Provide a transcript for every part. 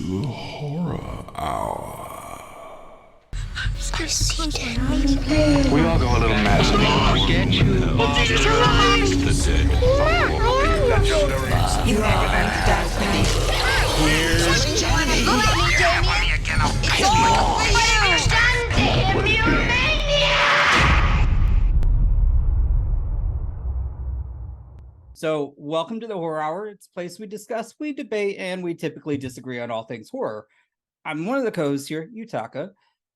Horror Hour. We all go a little mad. Get you You are under darkness. Here's Johnny. So, welcome to the Horror Hour. It's a place we discuss, we debate, and we typically disagree on all things horror. I'm one of the co-hosts here, Yutaka,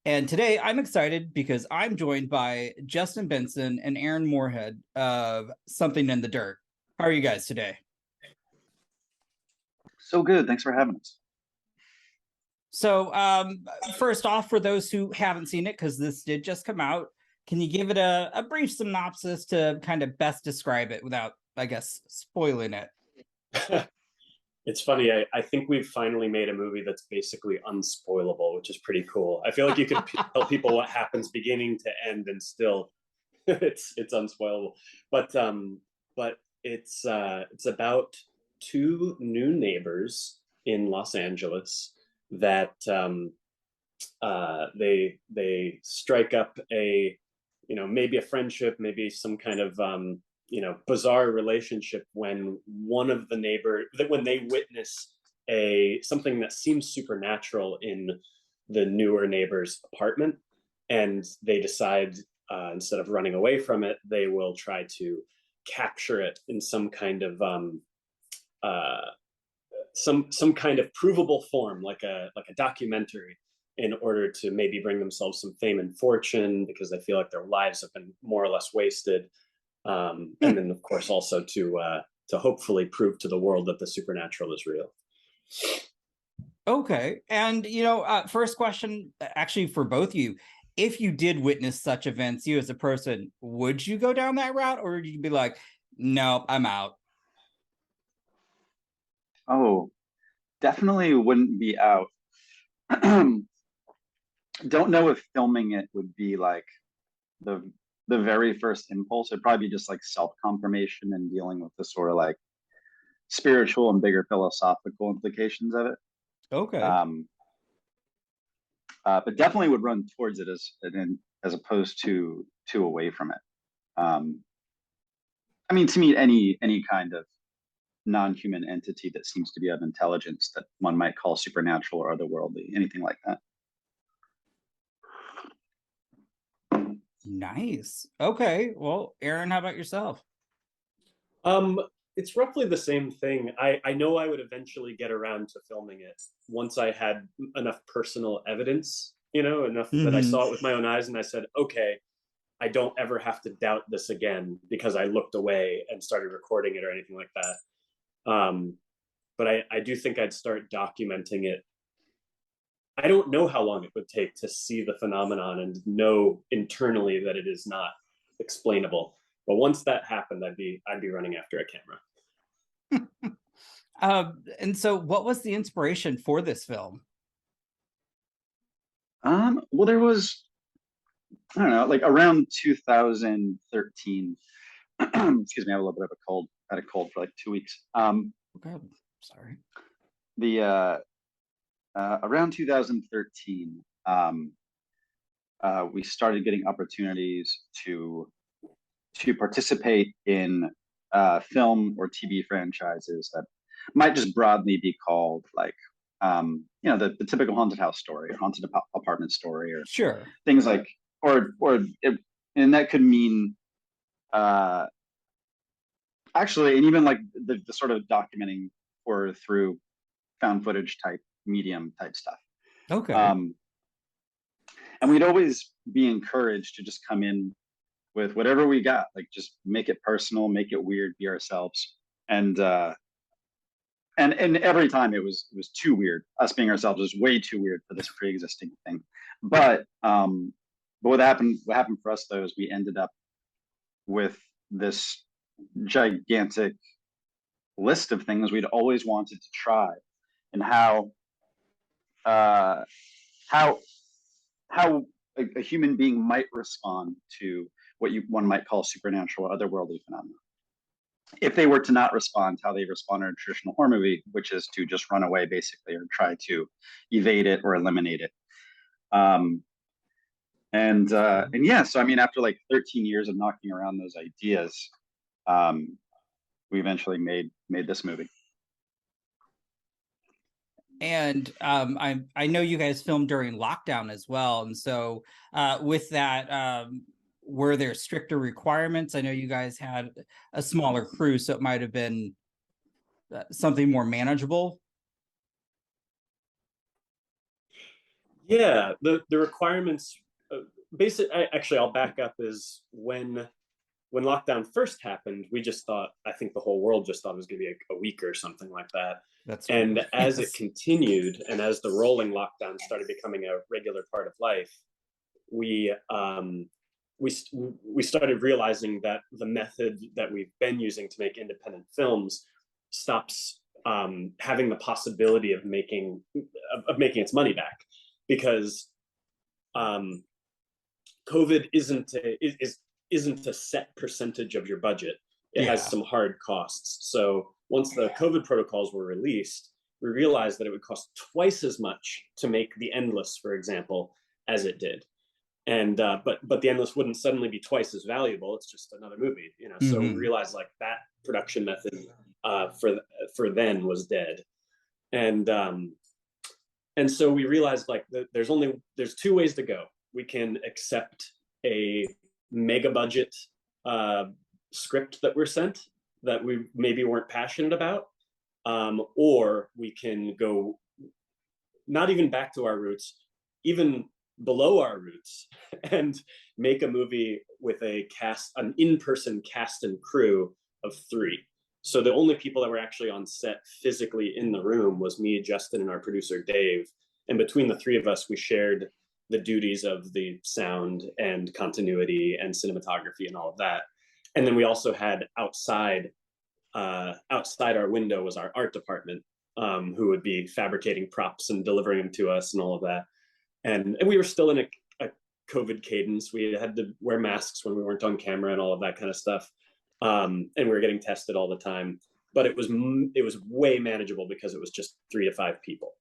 and today I'm excited because I'm joined by Justin Benson and Aaron Moorhead of Something in the Dirt. How are you guys today? So good. Thanks for having us. So, first off, for those who haven't seen it, because this did just come out, can you give it a brief synopsis to kind of best describe it without, I guess, spoiling it? It's funny. I think we've finally made a movie that's basically unspoilable, which is pretty cool. I feel like you can tell people what happens beginning to end, and still, it's unspoilable. But it's about two new neighbors in Los Angeles that they strike up maybe a friendship, maybe some kind of bizarre relationship when one of the when they witness something that seems supernatural in the newer neighbor's apartment, and they decide instead of running away from it, they will try to capture it in some kind of some kind of provable form, like a documentary, in order to maybe bring themselves some fame and fortune, because they feel like their lives have been more or less wasted. And then, of course, also to hopefully prove to the world that the supernatural is real. Okay. And, first question, actually, for both of you, if you did witness such events, you as a person, would you go down that route, or would you be like, nope, I'm out? Oh, definitely wouldn't be out. Don't know if filming it would be like the very first impulse. It'd probably be just like self-confirmation and dealing with the sort of like spiritual and bigger philosophical implications of it. Okay. But definitely would run towards it as opposed to away from it. I mean, to meet any kind of non-human entity that seems to be of intelligence that one might call supernatural or otherworldly, anything like that. Nice. Okay. Well, Aaron, how about yourself? It's roughly the same thing. I know I would eventually get around to filming it once I had enough personal evidence, enough that I saw it with my own eyes, and I said, okay, I don't ever have to doubt this again because I looked away and started recording it or anything like that. But I do think I'd start documenting it. I don't know how long it would take to see the phenomenon and know internally that it is not explainable. But once that happened, I'd be running after a camera. And so what was the inspiration for this film? Well, there was, I don't know, like around 2013. Excuse me, I have a little bit of a cold. I had a cold for like 2 weeks. Okay, sorry. Around 2013, we started getting opportunities to participate in film or TV franchises that might just broadly be called like the typical haunted house story or haunted apartment story, or Sure, things like, and that could mean actually, and even like the sort of documenting horror through found footage type medium type stuff. okay. And we'd always be encouraged to just come in with whatever we got, like just make it personal, make it weird, be ourselves. And every time it was too weird. Us being ourselves was way too weird for this pre-existing thing. But what happened for us though is we ended up with this gigantic list of things we'd always wanted to try, and how a human being might respond to what one might call supernatural or otherworldly phenomena. if they were to not respond, how they respond in a traditional horror movie, which is to just run away basically or try to evade it or eliminate it. And yeah, so I mean, after like 13 years of knocking around those ideas, we eventually made this movie. And I know you guys filmed during lockdown as well, and so with that, were there stricter requirements? I know you guys had a smaller crew, so it might have been something more manageable. Yeah, the requirements. Actually, I'll back up. Is when lockdown first happened, we just thought, I think the whole world just thought it was going to be a week or something like that. That's and true. as Yes. it continued, and as the rolling lockdown started becoming a regular part of life, we started realizing that the method that we've been using to make independent films stops having the possibility of making its money back, because COVID isn't a set percentage of your budget. It has some hard costs. So once the COVID protocols were released, we realized that it would cost twice as much to make The Endless, for example, as it did. And but the Endless wouldn't suddenly be twice as valuable. It's just another movie, you know. Mm-hmm. So we realized like that production method for then was dead. And so we realized like there's two ways to go. We can accept a mega budget script that we're sent that we maybe weren't passionate about, or we can go not even back to our roots, even below our roots, and make a movie with an in-person cast and crew of 3. So the only people that were actually on set physically in the room was me, Justin, and our producer Dave. And between the 3 of us, we shared the duties of the sound and continuity and cinematography and all of that. And then we also had outside our window was our art department, who would be fabricating props and delivering them to us and all of that. And we were still in a COVID cadence. We had to wear masks when we weren't on camera and all of that kind of stuff. And we were getting tested all the time. But it was way manageable because it was just 3 to 5 people.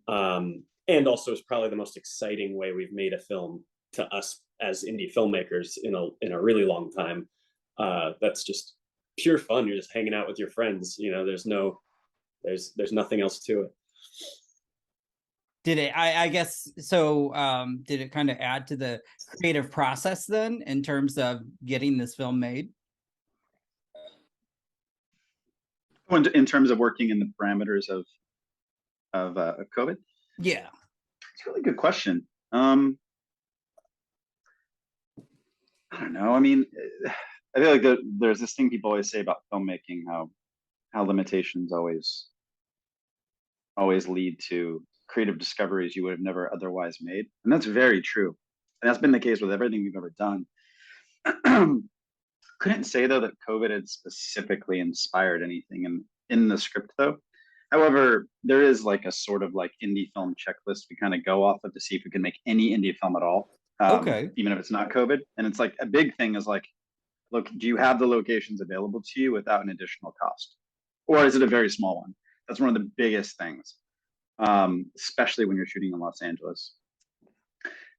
And also it's probably the most exciting way we've made a film to us as indie filmmakers in a really long time. That's just pure fun. You're just hanging out with your friends. You know, there's nothing else to it. Did it, I guess, so did it kind of add to the creative process then in terms of getting this film made? In terms of working in the parameters of COVID? Yeah. It's a really good question. I don't know. I mean, I feel like there's this thing people always say about filmmaking, how limitations always lead to creative discoveries you would have never otherwise made. And that's very true. And that's been the case with everything we've ever done. Couldn't say though that COVID had specifically inspired anything in the script though. However, there is like a sort of like indie film checklist we kind of go off of to see if we can make any indie film at all. Okay. Even if it's not COVID. And it's like a big thing is like, look, do you have the locations available to you without an additional cost? Or is it a very small one? That's one of the biggest things, especially when you're shooting in Los Angeles.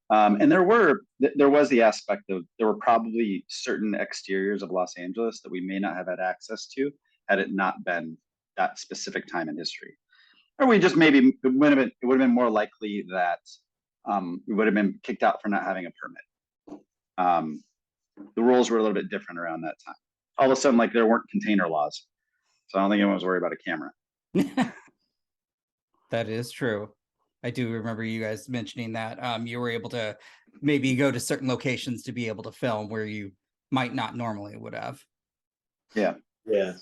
And there was the aspect of, there were probably certain exteriors of Los Angeles that we may not have had access to had it not been that specific time in history. Or we just maybe, it would have been more likely that we would have been kicked out for not having a permit. The rules were a little bit different around that time. All of a sudden, like there weren't container laws. So I don't think anyone was worried about a camera. That is true. I do remember you guys mentioning that you were able to maybe go to certain locations to be able to film where you might not normally would have. Yeah. Yeah.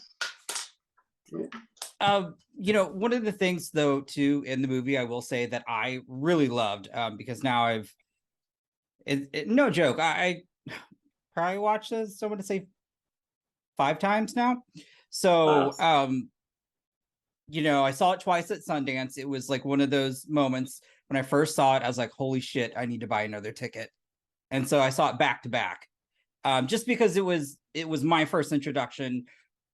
You know, one of the things though too in the movie I will say that I really loved, because now no joke, I probably watched this, I want to say 5 times now. So you know, I saw it twice at Sundance. It was like one of those moments when I first saw it, I was like, holy shit, I need to buy another ticket. And so I saw it back to back, just because it was my first introduction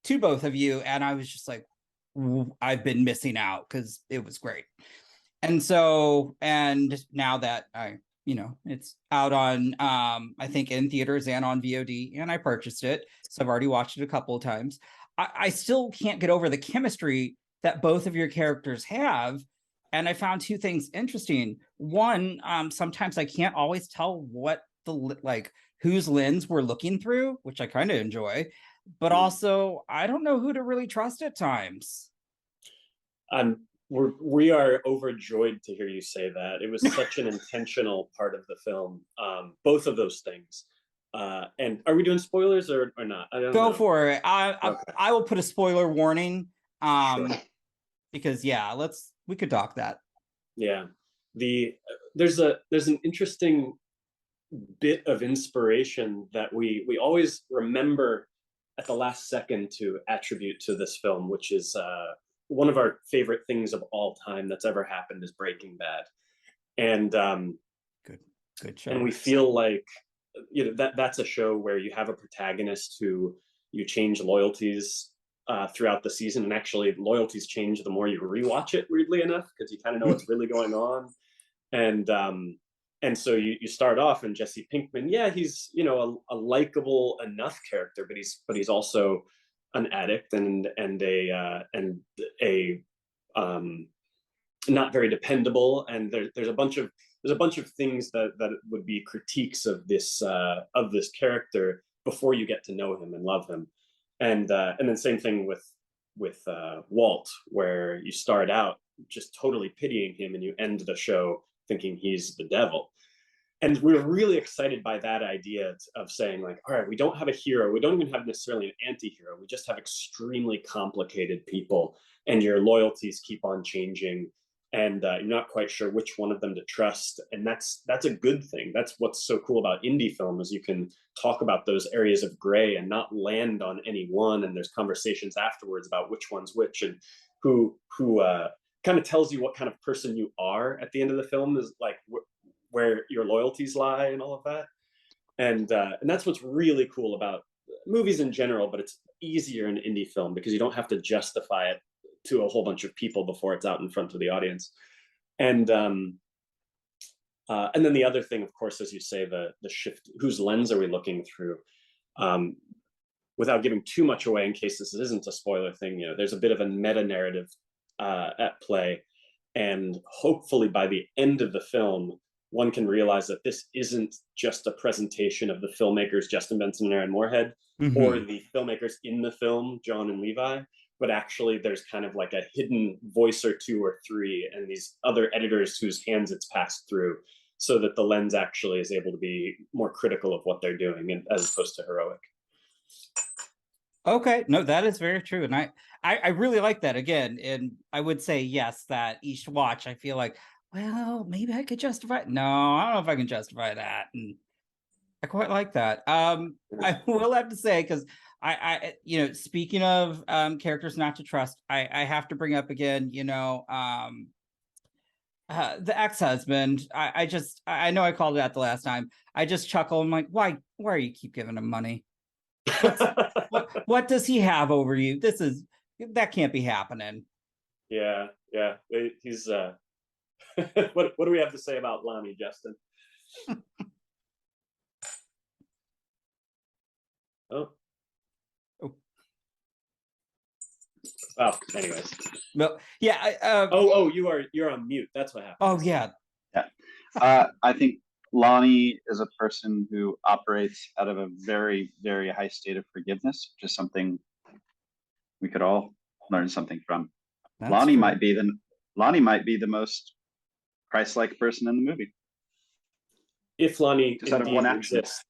to both of you, and I was just like, I've been missing out because it was great. And so, and now that it's out on I think in theaters and on VOD, and I purchased it, so I've already watched it a couple of times. I still can't get over the chemistry that both of your characters have. And I found two things interesting. One, sometimes I can't always tell what whose lens we're looking through, which I kind of enjoy, but also I don't know who to really trust at times. We are overjoyed to hear you say that. It was such an intentional part of the film, both of those things. And are we doing spoilers or not? I don't know. Go for it. Okay. I will put a spoiler warning. Sure. Because we could talk that. Yeah. There's an interesting bit of inspiration that we always remember at the last second to attribute to this film, which is one of our favorite things of all time that's ever happened is Breaking Bad. And good show. And we feel like that's a show where you have a protagonist who you change loyalties throughout the season, and actually loyalties change the more you rewatch it, weirdly enough, because you kind of know what's really going on. And so you start off, and Jesse Pinkman, he's a likable enough character, but he's also an addict and a not very dependable, and there's a bunch of things that would be critiques of this character before you get to know him and love him. And then same thing with Walt, where you start out just totally pitying him and you end the show thinking he's the devil. And we're really excited by that idea of saying, like, all right, we don't have a hero. We don't even have necessarily an anti-hero. We just have extremely complicated people, and your loyalties keep on changing, and you're not quite sure which one of them to trust. And that's a good thing. That's what's so cool about indie film, is you can talk about those areas of gray and not land on any one. And there's conversations afterwards about which one's which, and who kind of tells you what kind of person you are at the end of the film, is like where your loyalties lie and all of that. And that's what's really cool about movies in general, but it's easier in indie film because you don't have to justify it to a whole bunch of people before it's out in front of the audience. And then the other thing, of course, as you say, the shift, whose lens are we looking through? Without giving too much away, in case this isn't a spoiler thing, there's a bit of a meta narrative at play. And hopefully by the end of the film, one can realize that this isn't just a presentation of the filmmakers, Justin Benson and Aaron Moorhead, or the filmmakers in the film, John and Levi, but actually there's kind of like a hidden voice or two or three, and these other editors whose hands it's passed through, so that the lens actually is able to be more critical of what they're doing, as opposed to heroic. Okay, no, that is very true. And I really like that again. And I would say, yes, that each watch, I feel like, well, maybe I could justify it. No, I don't know if I can justify that. And I quite like that. I will have to say, because I speaking of characters not to trust, I have to bring up again, the ex-husband. I know I called it out the last time. I just chuckle. I'm like, why are you keep giving him money? What does he have over you? That can't be happening. Yeah. He's what do we have to say about Lonnie, Justin? Oh, anyways. Well, yeah. You're on mute. That's what happened. Oh, yeah. I think Lonnie is a person who operates out of a very, very high state of forgiveness, which is something we could all learn something from. Lonnie might be the most Christ-like person in the movie. If Lonnie just out of one action. exists.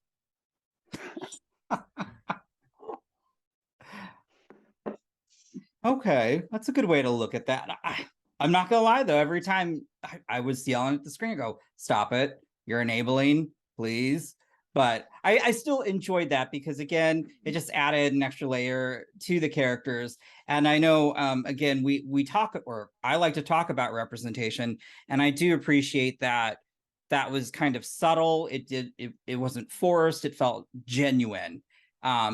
Okay, that's a good way to look at that. I'm not gonna lie though, every time I was yelling at the screen, I go, stop it, you're enabling, please. But I still enjoyed that because, again, it just added an extra layer to the characters. And I know, again, we talk, or I like to talk about representation, and I do appreciate that was kind of subtle. It wasn't forced. It felt genuine.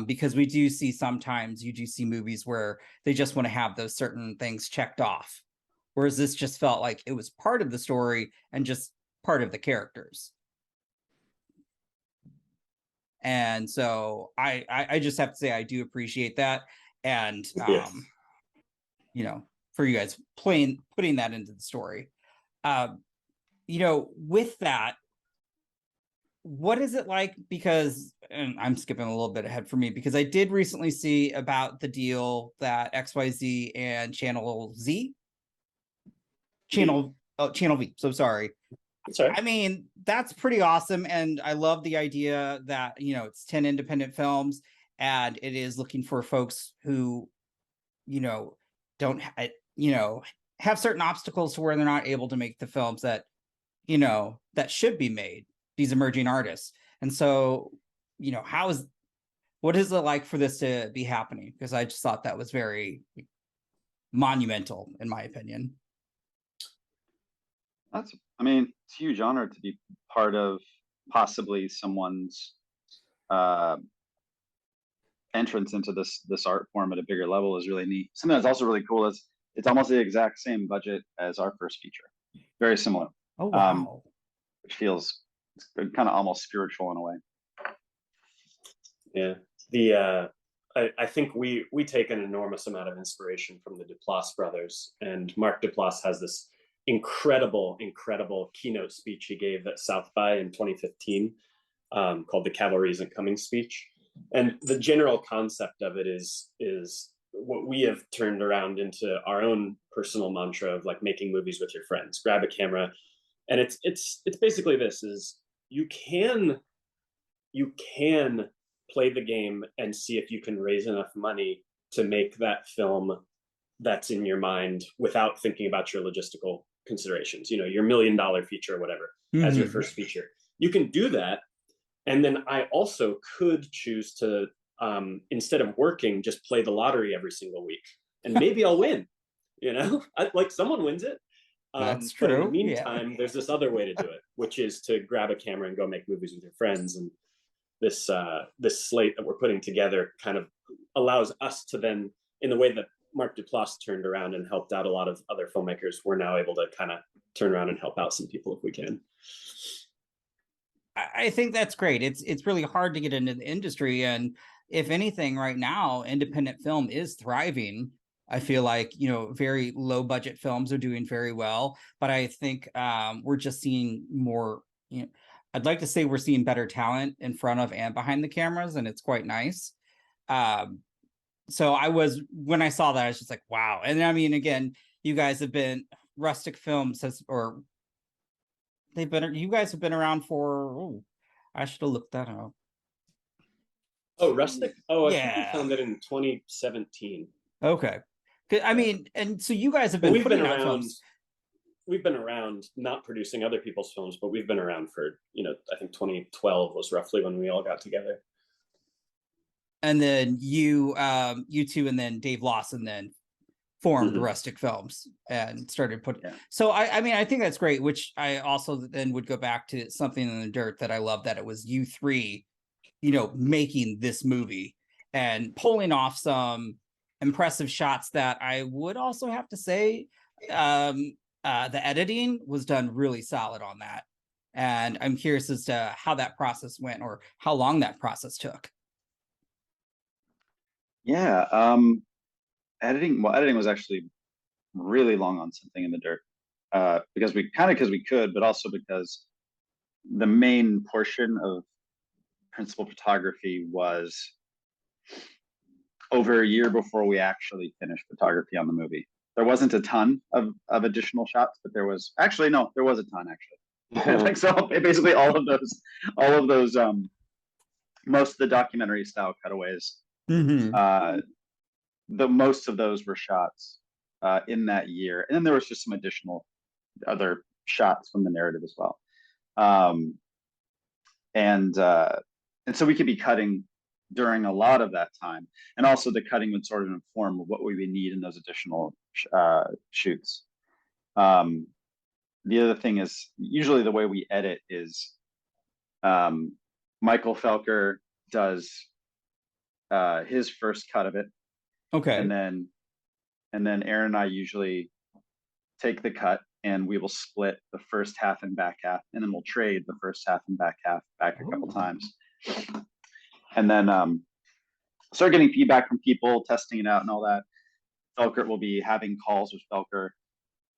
Because we do see sometimes you do see movies where they just want to have those certain things checked off. Whereas this just felt like it was part of the story and just part of the characters. And so I just have to say I do appreciate that. And Yes. you know, for you guys putting that into the story. You know, with that, what is it like? Because, and I'm skipping a little bit ahead for me, because I did recently see about the deal that XYZ and Channel V, so sorry. Sorry. I mean, that's pretty awesome. And I love the idea that, you know, it's 10 independent films and it is looking for folks who, you know, don't, you know, have certain obstacles to where they're not able to make the films that, you know, that should be made, these emerging artists. And so, you know, what is it like for this to be happening? Because I just thought that was very monumental, in my opinion. I mean, it's a huge honor to be part of possibly someone's entrance into this art form at a bigger level is really neat. Something that's also really cool is it's almost the exact same budget as our first feature. Very similar. Oh, wow. Which feels kind of almost spiritual in a way. Yeah. I think we take an enormous amount of inspiration from the Duplass brothers, and Mark Duplass has this incredible keynote speech he gave at South by in 2015 called the Cavalry Isn't Coming speech. And the general concept of it is what we have turned around into our own personal mantra of like making movies with your friends. Grab a camera, and it's basically this: is you can play the game and see if you can raise enough money to make that film that's in your mind without thinking about your logistical considerations, you know, your $1 million feature or whatever, as your first feature. You can do that. And then I also could choose to, instead of working, just play the lottery every single week. And maybe I'll win, you know, like someone wins it. That's But true. in the meantime, there's this other way to do it, which is to grab a camera and go make movies with your friends. And this slate that we're putting together kind of allows us to then, in the way that Mark Duplass turned around and helped out a lot of other filmmakers, we're now able to kind of turn around and help out some people if we can. I think that's great. It's really hard to get into the industry, and if anything, right now, independent film is thriving. I feel like, you know, very low budget films are doing very well, but I think we're just seeing more. You know, I'd like to say we're seeing better talent in front of and behind the cameras, and it's quite nice. So when I saw that, I was just like, wow. And I mean, again, you guys have been Rustic Films you guys have been around for, I should have looked that up. Oh, Rustic? Oh, I think Yeah. we found it in 2017. Okay. I mean, and so you guys have But been putting out films. We've been around, not producing other people's films, but we've been around for, you know, I think 2012 was roughly when we all got together. And then you two, and then Dave Lawson then formed Rustic Films and started putting. Yeah. So I mean, I think that's great. Which I also then would go back to something in the dirt that I love, that it was you three, you know, making this movie and pulling off some impressive shots. That I would also have to say, the editing was done really solid on that, and I'm curious as to how that process went, or how long that process took. Yeah, editing was actually really long on Something in the Dirt, because we could, but also because the main portion of principal photography was over a year before we actually finished photography on the movie. There wasn't a ton of additional shots, but there was a ton actually. Like, so basically all of those most of the documentary style cutaways, the most of those were shots in that year, and then there was just some additional other shots from the narrative as well. And so we could be cutting during a lot of that time, and also the cutting would sort of inform what we would need in those additional shoots. The other thing is, usually the way we edit is Michael Felker does his first cut of it, Okay. and then Aaron and I usually take the cut, and we will split the first half and back half, and then we'll trade the first half and back half back a couple times, and then start getting feedback from people, testing it out and all that. Felker will be having calls with Felker,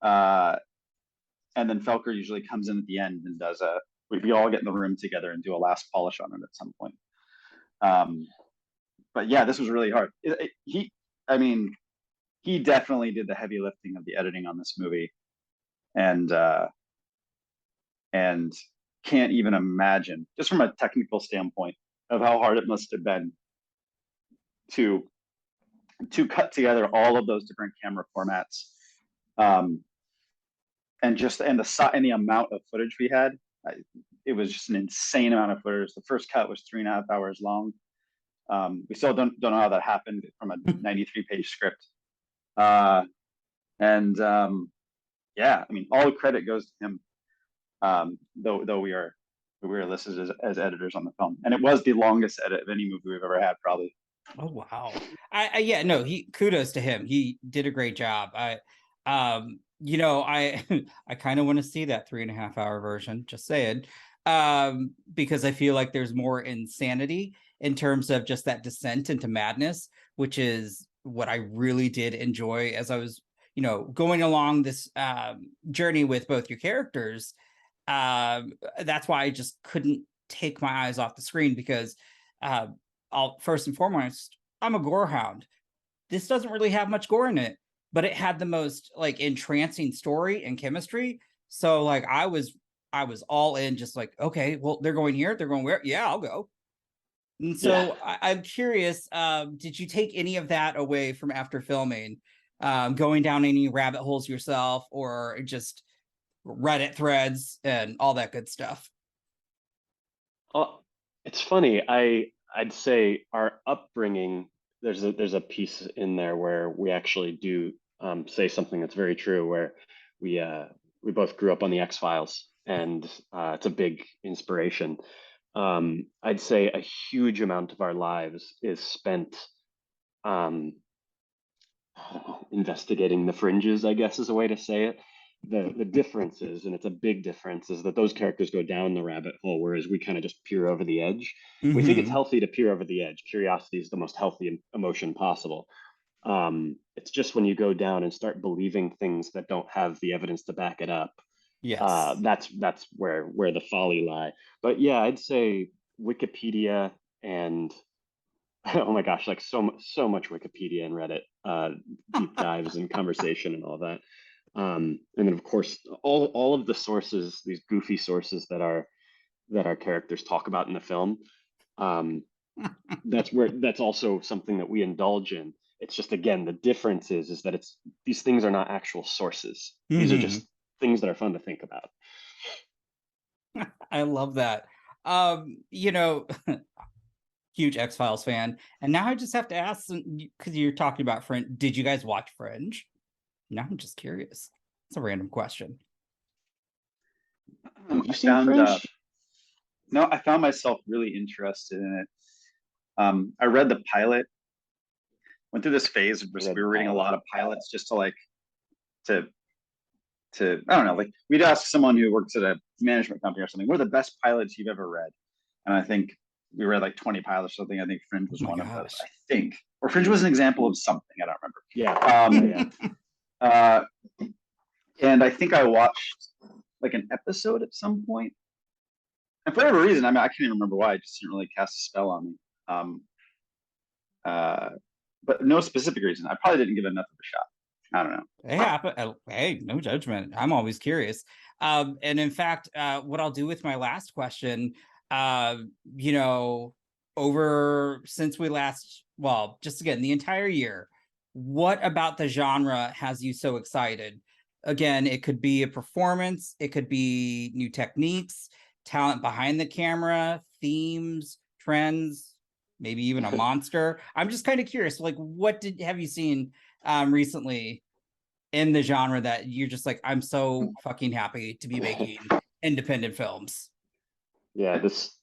and then Felker usually comes in at the end and does we all get in the room together and do a last polish on it at some point. But yeah, this was really hard. He definitely did the heavy lifting of the editing on this movie, and can't even imagine, just from a technical standpoint, of how hard it must have been to cut together all of those different camera formats, and the amount of footage we had. It was just an insane amount of footage. The first cut was 3.5 hours long. We still don't know how that happened from a 93-page script. Yeah, I mean, all the credit goes to him. Though we were listed as editors on the film, and it was the longest edit of any movie we've ever had, probably. Oh wow. Kudos to him. He did a great job. I kind of want to see that 3.5 hour version, just saying. Because I feel like there's more insanity in terms of just that descent into madness, which is what I really did enjoy as I was, going along this journey with both your characters. That's why I just couldn't take my eyes off the screen, because first and foremost, I'm a gore hound. This doesn't really have much gore in it, but it had the most like entrancing story and chemistry. So like I was all in, just like, okay, well, they're going here, they're going where? Yeah, I'll go. And so I'm curious, did you take any of that away from after filming, going down any rabbit holes yourself, or just Reddit threads and all that good stuff? It's funny. I'd say our upbringing, there's a piece in there where we actually do say something that's very true, where we both grew up on the X-Files, and it's a big inspiration. I'd say a huge amount of our lives is spent I don't know, investigating the fringes, I guess is a way to say it. The difference is, and it's a big difference, is that those characters go down the rabbit hole, whereas we kind of just peer over the edge. We think it's healthy to peer over the edge. Curiosity is the most healthy emotion possible. It's just when you go down and start believing things that don't have the evidence to back it up, that's where the folly lie. But yeah, I'd say Wikipedia and oh my gosh, like so much Wikipedia and Reddit deep dives and conversation and all that. And then of course all of the sources, these goofy sources that our characters talk about in the film. That's also something that we indulge in. It's just, again, the difference is that these things are not actual sources. These are just things that are fun to think about. I love that. Huge X-Files fan. And now I just have to ask, because you're talking about Fringe, did you guys watch Fringe? Now I'm just curious. It's a random question. You seen Fringe? No, I found myself really interested in it. I read the pilot, went through this phase of we were reading a lot of pilots just to I don't know, like we'd ask someone who works at a management company or something, what are the best pilots you've ever read? And I think we read like 20 pilots or something. I think Fringe was one of those, I think. Or Fringe was an example of something, I don't remember. Yeah. And I think I watched like an episode at some point. And for whatever reason, I can't even remember why, it just didn't really cast a spell on me. But no specific reason. I probably didn't give it enough of a shot. I don't know. Hey, no judgment. I'm always curious. And in fact, what I'll do with my last question, over since we last, well, just again, the entire year, what about the genre has you so excited? Again, it could be a performance, it could be new techniques, talent behind the camera, themes, trends, maybe even a monster. I'm just kind of curious, like, what have you seen recently in the genre that you're just like, I'm so fucking happy to be making independent films? Yeah, this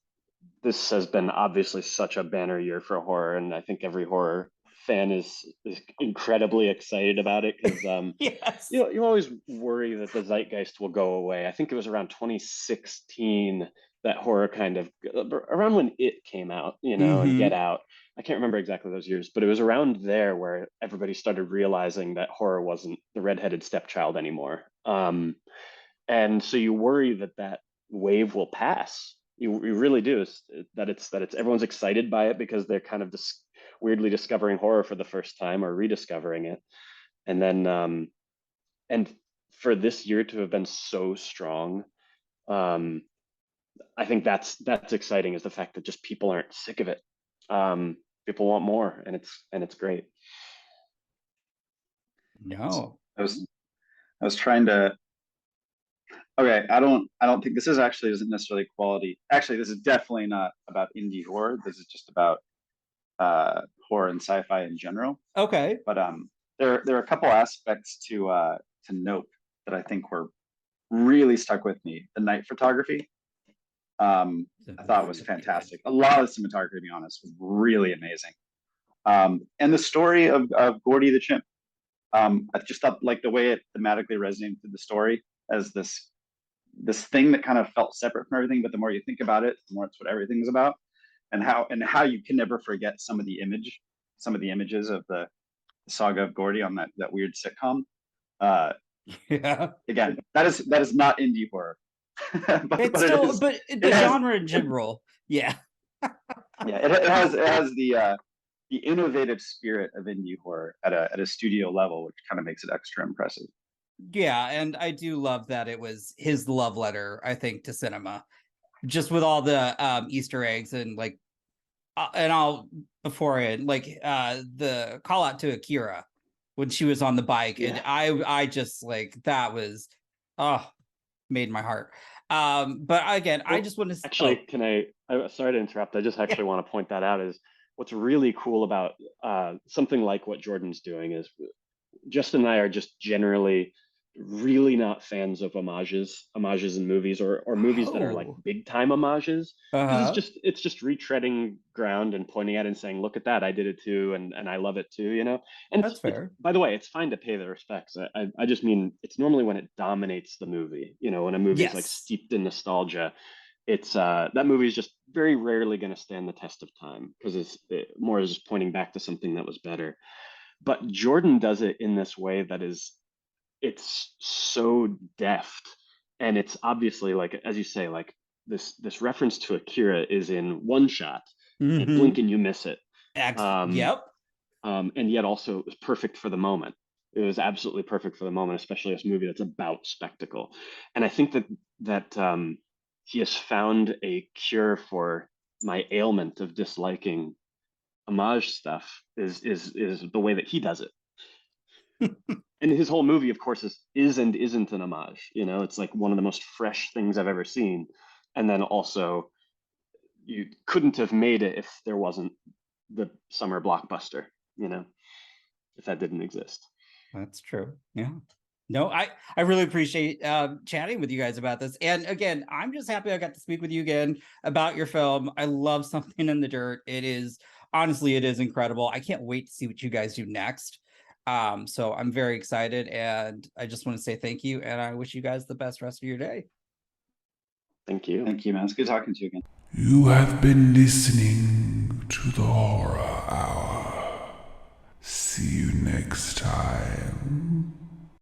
this has been obviously such a banner year for horror, and I think every horror fan is incredibly excited about it because Yes. you always worry that the zeitgeist will go away. I think it was around 2016 that horror kind of around when It came out, and Get Out. I can't remember exactly those years, but it was around there where everybody started realizing that horror wasn't the redheaded stepchild anymore. And so you worry that that wave will pass. You really do. That it's everyone's excited by it because they're kind of weirdly discovering horror for the first time or rediscovering it, and then and for this year to have been so strong, I think that's exciting, is the fact that just people aren't sick of it. People want more, and it's great. No. I was trying to. Okay, I don't think this isn't necessarily quality. Actually, this is definitely not about indie horror. This is just about horror and sci-fi in general. Okay. But there are a couple aspects to note that I think were really stuck with me. The night photography, I thought was fantastic. A lot of the cinematography, to be honest, was really amazing. And the story of Gordy the chimp, I just thought like the way it thematically resonated with the story as this thing that kind of felt separate from everything, but the more you think about it, the more it's what everything's about, and how you can never forget some of the images of the saga of Gordy on that weird sitcom. Yeah. Again, that is not indie horror. But the genre in general, yeah. Yeah, it has the innovative spirit of indie horror at a studio level, which kind of makes it extra impressive. Yeah, and I do love that it was his love letter, I think, to cinema, just with all the Easter eggs and like, and I'll beforehand like the call out to Akira when she was on the bike, and I just like that was made my heart. But again, I just want to actually can I sorry to interrupt. I just actually want to point that out is what's really cool about something like what Jordan's doing is Justin and I are just generally really not fans of homages in movies or movies that are like big time homages. It's just retreading ground and pointing at it and saying, look at that, I did it too, and I love it too, and that's fair. By the way, it's fine to pay the respects. I just mean it's normally when it dominates the movie, when a movie is like steeped in nostalgia. It's that movie is just very rarely going to stand the test of time because it more is just pointing back to something that was better. But Jordan does it in this way that it's so deft, and it's obviously, like as you say, like this reference to Akira is in one shot, and blink and you miss it. Yep. And yet also it was perfect for the moment. It was absolutely perfect for the moment, especially this movie that's about spectacle. And I think that he has found a cure for my ailment of disliking homage stuff is the way that he does it. And his whole movie, of course, is and isn't an homage. It's like one of the most fresh things I've ever seen. And then also, you couldn't have made it if there wasn't the summer blockbuster, if that didn't exist. That's true. Yeah. No, I really appreciate chatting with you guys about this. And again, I'm just happy I got to speak with you again about your film. I love Something in the Dirt. It is incredible. I can't wait to see what you guys do next. So I'm very excited, and I just want to say thank you, and I wish you guys the best rest of your day. Thank you. Thank you, man. It's good talking to you again. You have been listening to the Horror Hour. See you next time.